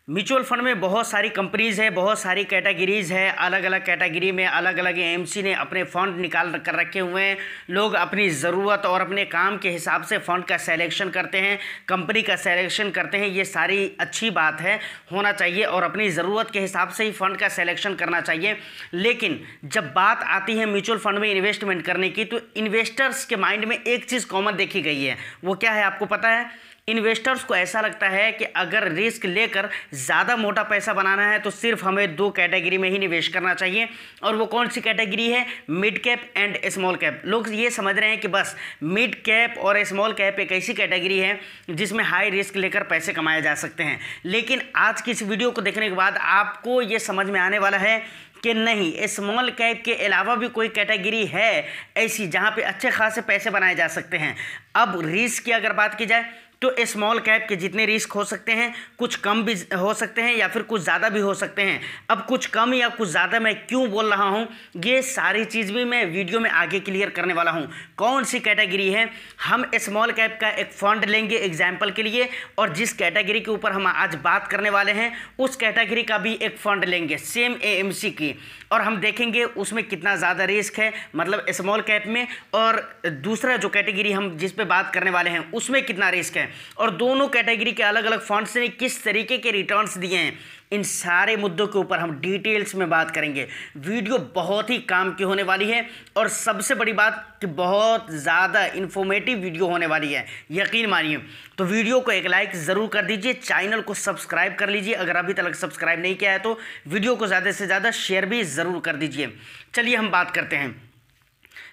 Mutual fund में बहुत सारी कंपनीज है, बहुत सारी कैटेगरीज है। अलग अलग कैटेगरी में अलग अलग एएमसी ने अपने फंड निकाल कर रखे हुए हैं। लोग अपनी ज़रूरत और अपने काम के हिसाब से फ़ंड का सिलेक्शन करते हैं, कंपनी का सिलेक्शन करते हैं। ये सारी अच्छी बात है, होना चाहिए और अपनी ज़रूरत के हिसाब से ही फ़ंड का सिलेक्शन करना चाहिए। लेकिन जब बात आती है म्यूचुअल फंड में इन्वेस्टमेंट करने की, तो इन्वेस्टर्स के माइंड में एक चीज़ कॉमन देखी गई है। वो क्या है आपको पता है? इन्वेस्टर्स को ऐसा लगता है कि अगर रिस्क लेकर ज़्यादा मोटा पैसा बनाना है तो सिर्फ हमें दो कैटेगरी में ही निवेश करना चाहिए। और वो कौन सी कैटेगरी है? Mid cap and small cap. लोग ये समझ रहे हैं कि बस मिड कैप और स्मॉल कैप एक ऐसी कैटेगरी है जिसमें हाई रिस्क लेकर पैसे कमाए जा सकते हैं। लेकिन आज की इस वीडियो को देखने के बाद आपको ये समझ में आने वाला है कि नहीं, स्मॉल कैप के अलावा भी कोई कैटेगरी है ऐसी जहाँ पे अच्छे खासे पैसे बनाए जा सकते हैं। अब रिस्क की अगर बात की जाए तो स्मॉल कैप के जितने रिस्क हो सकते हैं, कुछ कम भी हो सकते हैं या फिर कुछ ज़्यादा भी हो सकते हैं। अब कुछ कम या कुछ ज़्यादा मैं क्यों बोल रहा हूँ, ये सारी चीज़ भी मैं वीडियो में आगे क्लियर करने वाला हूँ। कौन सी कैटेगरी है? हम स्मॉल कैप का एक फंड लेंगे एग्जाम्पल के लिए, और जिस कैटेगरी के ऊपर हम आज बात करने वाले हैं उस कैटेगरी का भी एक फ़ंड लेंगे सेम एएमसी की, और हम देखेंगे उसमें कितना ज़्यादा रिस्क है, मतलब स्मॉल कैप में, और दूसरा जो कैटेगरी हम जिस पे बात करने वाले हैं उसमें कितना रिस्क है, और दोनों कैटेगरी के अलग अलग फंड्स ने किस तरीके के रिटर्न्स दिए हैं। इन सारे मुद्दों के ऊपर हम डिटेल्स में बात करेंगे। वीडियो बहुत ही काम की होने वाली है, और सबसे बड़ी बात कि बहुत ज़्यादा इन्फॉर्मेटिव वीडियो होने वाली है, यकीन मानिए। तो वीडियो को एक लाइक ज़रूर कर दीजिए, चैनल को सब्सक्राइब कर लीजिए अगर अभी तक सब्सक्राइब नहीं किया है तो वीडियो को ज़्यादा से ज़्यादा शेयर भी ज़रूर कर दीजिए। चलिए हम बात करते हैं।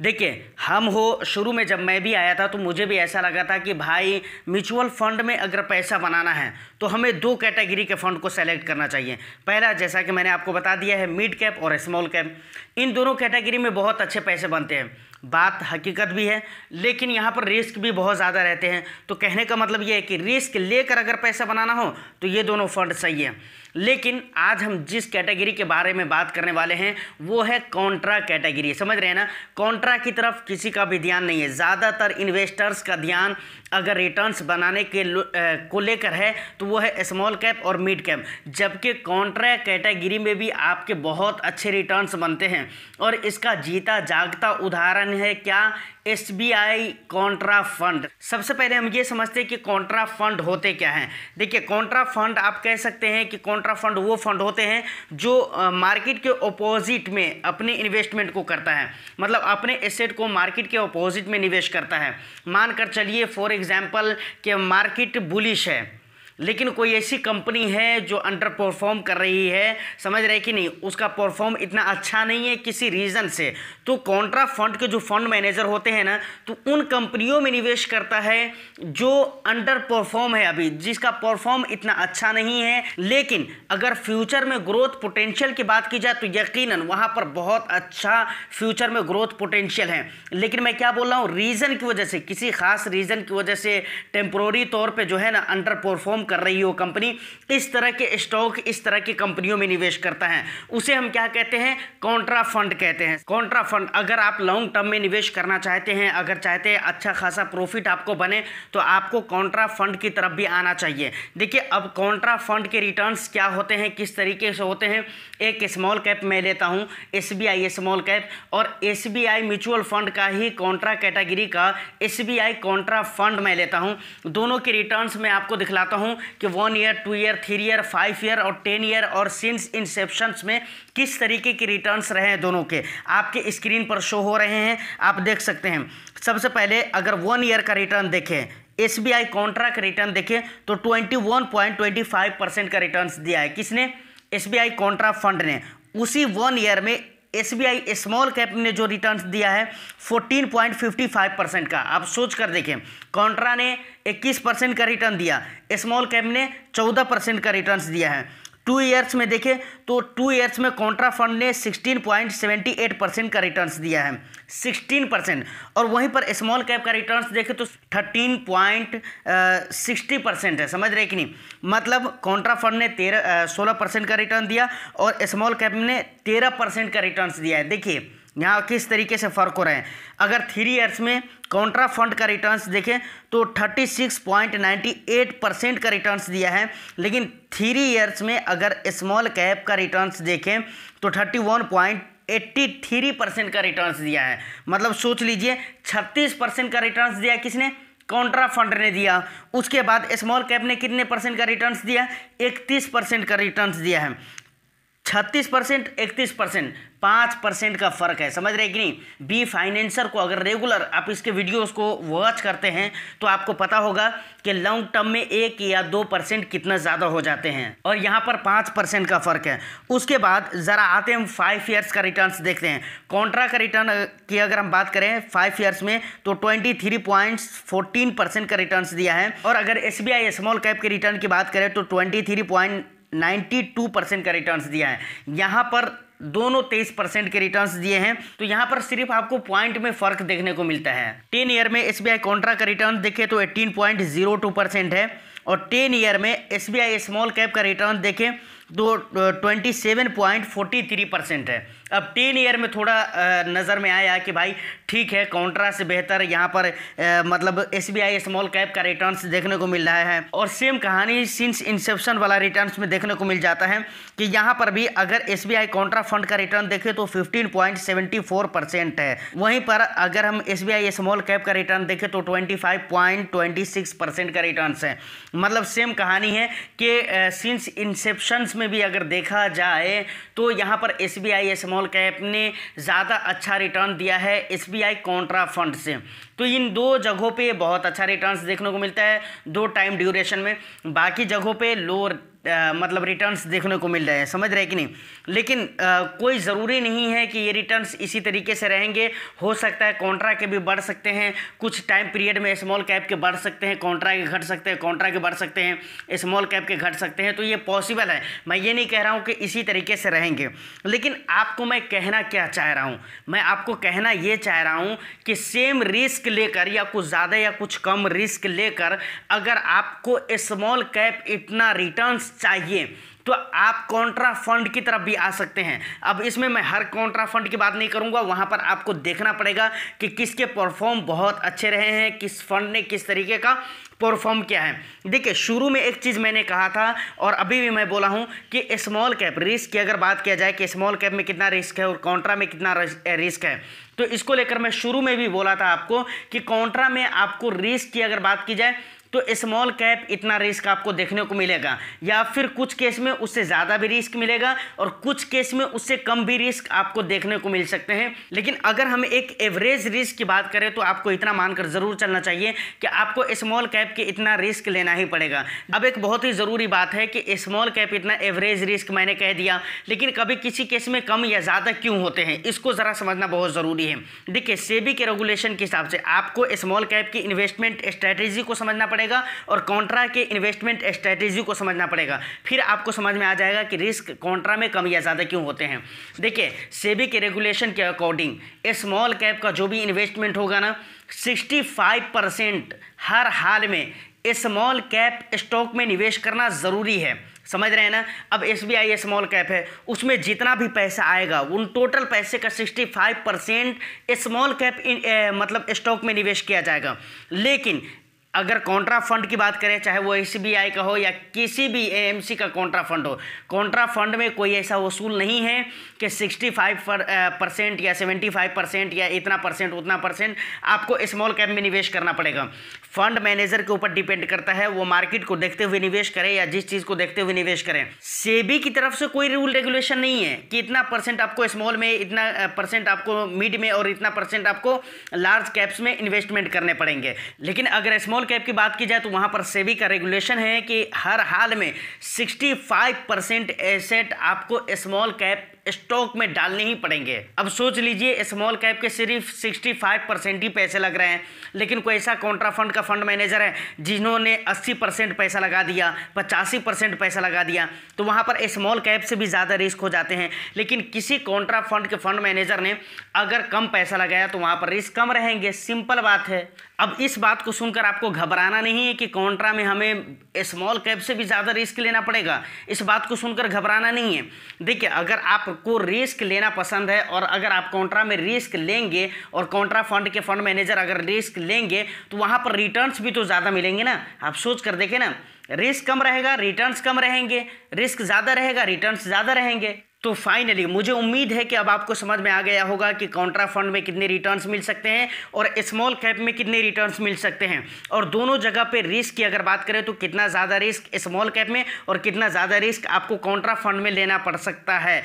देखिए, शुरू में जब मैं भी आया था तो मुझे भी ऐसा लगा था कि भाई म्यूचुअल फंड में अगर पैसा बनाना है तो हमें दो कैटेगरी के फंड को सेलेक्ट करना चाहिए। पहला, जैसा कि मैंने आपको बता दिया है, मिड कैप और स्मॉल कैप। इन दोनों कैटेगरी में बहुत अच्छे पैसे बनते हैं, बात हकीकत भी है, लेकिन यहाँ पर रिस्क भी बहुत ज़्यादा रहते हैं। तो कहने का मतलब ये है कि रिस्क लेकर अगर पैसा बनाना हो तो ये दोनों फंड सही है। लेकिन आज हम जिस कैटेगरी के बारे में बात करने वाले हैं वो है कॉन्ट्रा कैटेगरी। समझ रहे हैं ना? कॉन्ट्रा की तरफ किसी का भी ध्यान नहीं है। ज़्यादातर इन्वेस्टर्स का ध्यान अगर रिटर्न्स बनाने के को लेकर है तो वो है स्मॉल कैप और मिड कैप, जबकि कॉन्ट्रा कैटेगरी में भी आपके बहुत अच्छे रिटर्न्स बनते हैं। और इसका जीता जागता उदाहरण है क्या? SBI Contra fund. सबसे पहले हम ये समझते हैं कि कॉन्ट्रा फंड होते क्या हैं। देखिए, कॉन्ट्रा फंड आप कह सकते हैं कि कॉन्ट्रा फंड वो फंड होते हैं जो मार्केट के अपोजिट में अपने इन्वेस्टमेंट को करता है, मतलब अपने एसेट को मार्केट के अपोजिट में निवेश करता है। मानकर चलिए फॉर एग्जांपल कि मार्केट बुलिश है लेकिन कोई ऐसी कंपनी है जो अंडर परफॉर्म कर रही है, समझ रहे कि नहीं, उसका परफॉर्म इतना अच्छा नहीं है किसी रीज़न से, तो कॉन्ट्रा फंड के जो फंड मैनेजर होते हैं ना, तो उन कंपनियों में निवेश करता है जो अंडर परफॉर्म है, अभी जिसका परफॉर्म इतना अच्छा नहीं है। लेकिन अगर फ्यूचर में ग्रोथ पोटेंशियल की बात की जाए तो यकीनन वहाँ पर बहुत अच्छा फ्यूचर में ग्रोथ पोटेंशियल है। लेकिन मैं क्या बोल रहा हूँ, रीज़न की वजह से, किसी खास रीज़न की वजह से टेम्प्रोरी तौर पर जो है ना अंडर परफॉर्म कर रही हो कंपनी, इस तरह के स्टॉक, इस तरह की कंपनियों में निवेश करता है, उसे हम क्या कहते हैं? कॉन्ट्रा फंड कहते हैं। कॉन्ट्रा फंड अगर आप लॉन्ग टर्म में निवेश करना चाहते हैं, अगर चाहते हैं अच्छा खासा प्रॉफिट आपको बने, तो आपको कॉन्ट्रा फंड की तरफ भी आना चाहिए। देखिए, अब कॉन्ट्रा फंड के रिटर्न्स क्या होते हैं, किस तरीके से होते हैं। एक स्मॉल कैप मैं लेता हूँ, एसबीआई स्मॉल कैप, और एसबीआई म्यूचुअल फंड का ही कॉन्ट्रा कैटेगरी का एसबीआई कॉन्ट्रा फंड मैं लेता हूँ। दोनों के रिटर्न्स मैं आपको दिखलाता हूँ कि 1 ईयर, 2 ईयर, 3 ईयर, 5 ईयर और 10 ईयर और सिंस इंसेप्शंस में किस तरीके के रिटर्न्स रहे हैं। दोनों के आपके स्क्रीन पर शो हो रहे हैं, आप देख सकते हैं। सबसे पहले अगर 1 ईयर का रिटर्न देखें, एसबीआई कॉन्ट्रा का रिटर्न देखें तो 21.25% का रिटर्न्स दिया है। किसने? एसबीआई कॉन्ट्रा फंड ने। उसी 1 ईयर में एसबीआई स्मॉल कैप ने जो रिटर्न्स दिया है 14.55% का। आप सोच कर देखें, कॉन्ट्रा ने 21% का रिटर्न दिया, स्मॉल कैप ने 14% का रिटर्न्स दिया है। 2 ईयर्स में देखें तो 2 ईयर्स में कॉन्ट्रा फंड ने 16.78% का रिटर्न्स दिया है, 16%। और वहीं पर स्मॉल कैप का रिटर्न्स देखें तो 13.60% है। समझ रहे कि नहीं? मतलब कॉन्ट्रा फंड ने 16% का रिटर्न दिया और स्मॉल कैप ने 13% का रिटर्न्स दिया है। देखिए, यहाँ किस तरीके से फ़र्क हो रहे हैं। अगर 3 ईयर्स में कॉन्ट्रा फंड का रिटर्न्स देखें तो 36.98% का रिटर्न्स दिया है, लेकिन 3 ईयर्स में अगर स्मॉल कैप का रिटर्न्स देखें तो 31.83% का रिटर्न्स दिया है। मतलब सोच लीजिए 36% का रिटर्न्स दिया किसने, कॉन्ट्रा फंड ने दिया। उसके बाद स्मॉल कैप ने कितने परसेंट का रिटर्न्स दिया, 31% का रिटर्न्स दिया है। 36%, 31%, 5% का फ़र्क है, समझ रहे कि नहीं। बी फाइनेंसर को अगर रेगुलर आप इसके वीडियोस को वॉच करते हैं तो आपको पता होगा कि लॉन्ग टर्म में 1 या 2% कितना ज़्यादा हो जाते हैं, और यहाँ पर 5% का फ़र्क है। उसके बाद ज़रा आते हैं हम 5 ईयर्स का रिटर्न्स देखते हैं। कॉन्ट्रा का रिटर्न की अगर हम बात करें 5 ईयर्स में तो 23.14% का रिटर्न्स दिया है, और अगर SBI स्मॉल कैप के रिटर्न की बात करें तो 23.92% का रिटर्न्स दिया है। यहाँ पर दोनों 23% के रिटर्न्स दिए हैं। तो यहाँ पर सिर्फ आपको पॉइंट में फ़र्क देखने को मिलता है। 10 ईयर में SBI कॉन्ट्रा का रिटर्न देखें तो 18.02% है, और 10 ईयर में SBI स्मॉल कैप का रिटर्न देखें तो 27.43% है। अब 10 ईयर में थोड़ा नज़र में आया कि भाई ठीक है, कॉन्ट्रा से बेहतर यहाँ पर मतलब SBI स्मॉल कैप का रिटर्न्स देखने को मिल रहा है। और सेम कहानी सिंस इंसेप्शन वाला रिटर्न्स में देखने को मिल जाता है कि यहाँ पर भी अगर SBI कॉन्ट्रा फंड का रिटर्न देखें तो 15.74% है। वहीं पर अगर हम SBI स्मॉल कैप का रिटर्न देखें तो 25.26% का रिटर्न्स है। मतलब सेम कहानी है कि सिंस इंसेप्शन में भी अगर देखा जाए तो यहाँ पर SBI स्मॉल कैप ने ज़्यादा अच्छा रिटर्न दिया है SBI कॉन्ट्रा फंड से। तो इन दो जगहों पे बहुत अच्छा रिटर्न्स देखने को मिलता है, 2 टाइम ड्यूरेशन में। बाकी जगहों पे लो मतलब रिटर्न्स देखने को मिल रहे हैं, समझ रहे कि नहीं। लेकिन कोई ज़रूरी नहीं है कि ये रिटर्न्स इसी तरीके से रहेंगे। हो सकता है कॉन्ट्रा के भी बढ़ सकते हैं, कुछ टाइम पीरियड में स्मॉल कैप के बढ़ सकते हैं, कॉन्ट्रा के घट सकते हैं, कॉन्ट्रा के बढ़ सकते हैं, स्मॉल कैप के घट सकते हैं। तो ये पॉसिबल है। मैं ये नहीं कह रहा हूँ कि इसी तरीके से रहेंगे, लेकिन आपको मैं कहना क्या चाह रहा हूँ, मैं आपको कहना ये चाह रहा हूँ कि सेम रिस्क लेकर या कुछ ज़्यादा या कुछ कम रिस्क लेकर अगर आपको स्मॉल कैप इतना रिटर्न्स चाहिए तो आप कॉन्ट्रा फंड की तरफ भी आ सकते हैं। अब इसमें मैं हर कॉन्ट्रा फंड की बात नहीं करूंगा, वहां पर आपको देखना पड़ेगा कि किसके परफॉर्म बहुत अच्छे रहे हैं, किस फंड ने किस तरीके का परफॉर्म किया है। देखिए, शुरू में एक चीज़ मैंने कहा था और अभी भी मैं बोला हूं कि स्मॉल कैप रिस्क की अगर बात किया जाए कि स्मॉल कैप में कितना रिस्क है और कॉन्ट्रा में कितना रिस्क है, तो इसको लेकर मैं शुरू में भी बोला था आपको कि कॉन्ट्रा में आपको रिस्क की अगर बात की जाए तो स्मॉल कैप इतना रिस्क आपको देखने को मिलेगा, या फिर कुछ केस में उससे ज़्यादा भी रिस्क मिलेगा और कुछ केस में उससे कम भी रिस्क आपको देखने को मिल सकते हैं। लेकिन अगर हम एक एवरेज रिस्क की बात करें तो आपको इतना मानकर ज़रूर चलना चाहिए कि आपको स्मॉल कैप के इतना रिस्क लेना ही पड़ेगा। अब एक बहुत ही ज़रूरी बात है कि स्मॉल कैप इतना एवरेज रिस्क मैंने कह दिया, लेकिन कभी किसी केस में कम या ज़्यादा क्यों होते हैं, इसको ज़रा समझना बहुत ज़रूरी है। देखिए, सेबी के रेगुलेशन के हिसाब से आपको स्मॉल कैप की इन्वेस्टमेंट स्ट्रैटेजी को समझना पड़ेगा और कॉन्ट्रा के इन्वेस्टमेंट स्ट्रेटजी को समझना पड़ेगा। फिर आपको समझ में आ जाएगा कि रिस्क कॉन्ट्रा में कम या ज़्यादा क्यों होते हैं। देखिए, सेबी के रेगुलेशन के अकॉर्डिंग स्मॉल कैप का जो भी इन्वेस्टमेंट होगा ना, 65% हर हाल में स्मॉल कैप स्टॉक में निवेश करना ज़रूरी है। समझ रहे हैं ना। अब SBI स्मॉल कैप है, उसमें जितना भी पैसा आएगा उन टोटल पैसे का 65% स्मॉल कैप मतलब स्टॉक में निवेश किया जाएगा। लेकिन अगर कॉन्ट्रा फंड की बात करें, चाहे वो SBI का हो या किसी भी AMC का कॉन्ट्रा फंड हो, कॉन्ट्रा फंड में कोई ऐसा वसूल नहीं है कि 65% या 75% या इतना परसेंट उतना परसेंट आपको स्मॉल कैप में निवेश करना पड़ेगा। फंड मैनेजर के ऊपर डिपेंड करता है, वो मार्केट को देखते हुए निवेश करे या जिस चीज़ को देखते हुए निवेश करें। सेबी की तरफ से कोई रूल रेगुलेशन नहीं है कि इतना परसेंट आपको स्मॉल में, इतना परसेंट आपको मिड में और इतना परसेंट आपको लार्ज कैप्स में इन्वेस्टमेंट करने पड़ेंगे। लेकिन अगर स्मॉल कैप की बात की जाए तो वहां पर सेबी का रेगुलेशन है कि हर हाल में 65% एसेट आपको स्मॉल कैप स्टॉक में डालने ही पड़ेंगे। अब सोच लीजिए, स्मॉल कैप के सिर्फ 65% ही पैसे लग रहे हैं, लेकिन कोई ऐसा कॉन्ट्रा फंड का फंड मैनेजर है जिन्होंने 80% पैसा लगा दिया, 85% पैसा लगा दिया, तो वहाँ पर स्मॉल कैप से भी ज़्यादा रिस्क हो जाते हैं। लेकिन किसी कॉन्ट्रा फंड के फंड मैनेजर ने अगर कम पैसा लगाया तो वहाँ पर रिस्क कम रहेंगे, सिंपल बात है। अब इस बात को सुनकर आपको घबराना नहीं है कि कॉन्ट्रा में हमें स्मॉल कैप से भी ज़्यादा रिस्क लेना पड़ेगा, इस बात को सुनकर घबराना नहीं है। देखिए, अगर आपको रिस्क लेना पसंद है और अगर आप कॉन्ट्रा में रिस्क लेंगे और कॉन्ट्रा फंड के फंड मैनेजर अगर रिस्क लेंगे तो वहाँ पर रिटर्न्स भी तो ज़्यादा मिलेंगे ना। आप सोच कर देखें ना, रिस्क कम रहेगा रिटर्न्स कम रहेंगे, रिस्क ज़्यादा रहेगा रिटर्न्स ज़्यादा रहेंगे। तो फाइनली मुझे उम्मीद है कि अब आपको समझ में आ गया होगा कि कॉन्ट्रा फंड में कितने रिटर्न्स मिल सकते हैं और स्मॉल कैप में कितने रिटर्न्स मिल सकते हैं, और दोनों जगह पे रिस्क की अगर बात करें तो कितना ज़्यादा रिस्क स्मॉल कैप में और कितना ज़्यादा रिस्क आपको कॉन्ट्रा फंड में लेना पड़ सकता है,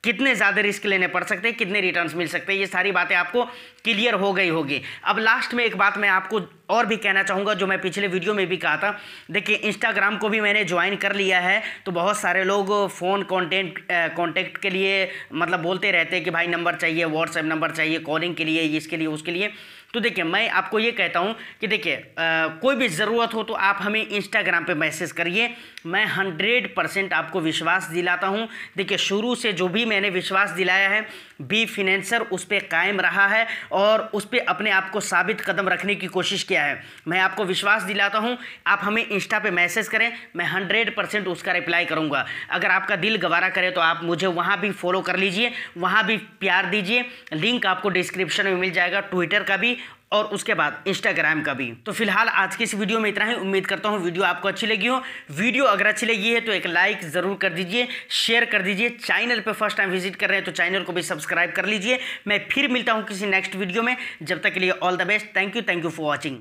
कितने ज़्यादा रिस्क लेने पड़ सकते हैं, कितने रिटर्न्स मिल सकते हैं, ये सारी बातें आपको क्लियर हो गई होगी। अब लास्ट में एक बात मैं आपको और भी कहना चाहूँगा जो मैं पिछले वीडियो में भी कहा था। देखिए, इंस्टाग्राम को भी मैंने ज्वाइन कर लिया है, तो बहुत सारे लोग फ़ोन कॉन्टेक्ट के लिए मतलब बोलते रहते हैं कि भाई नंबर चाहिए, व्हाट्सएप नंबर चाहिए, कॉलिंग के लिए, इसके लिए, उसके लिए। तो देखिए, मैं आपको ये कहता हूँ कि देखिए कोई भी ज़रूरत हो तो आप हमें इंस्टाग्राम पे मैसेज करिए, मैं 100% आपको विश्वास दिलाता हूँ। देखिए, शुरू से जो भी मैंने विश्वास दिलाया है, बी फिनेंसर उस पर कायम रहा है और उस पर अपने आप को साबित कदम रखने की कोशिश किया है। मैं आपको विश्वास दिलाता हूँ, आप हमें इंस्टा पे मैसेज करें, मैं 100% उसका रिप्लाई करूँगा। अगर आपका दिल गवारा करे तो आप मुझे वहाँ भी फॉलो कर लीजिए, वहाँ भी प्यार दीजिए, लिंक आपको डिस्क्रिप्शन में मिल जाएगा, ट्विटर का भी और उसके बाद इंस्टाग्राम का भी। तो फिलहाल आज की इस वीडियो में इतना ही। उम्मीद करता हूँ वीडियो आपको अच्छी लगी हो। वीडियो अगर अच्छी लगी है तो एक लाइक ज़रूर कर दीजिए, शेयर कर दीजिए। चैनल पे फर्स्ट टाइम विजिट कर रहे हैं तो चैनल को भी सब्सक्राइब कर लीजिए। मैं फिर मिलता हूँ किसी नेक्स्ट वीडियो में, जब तक के लिए all the best. Thank you for watching.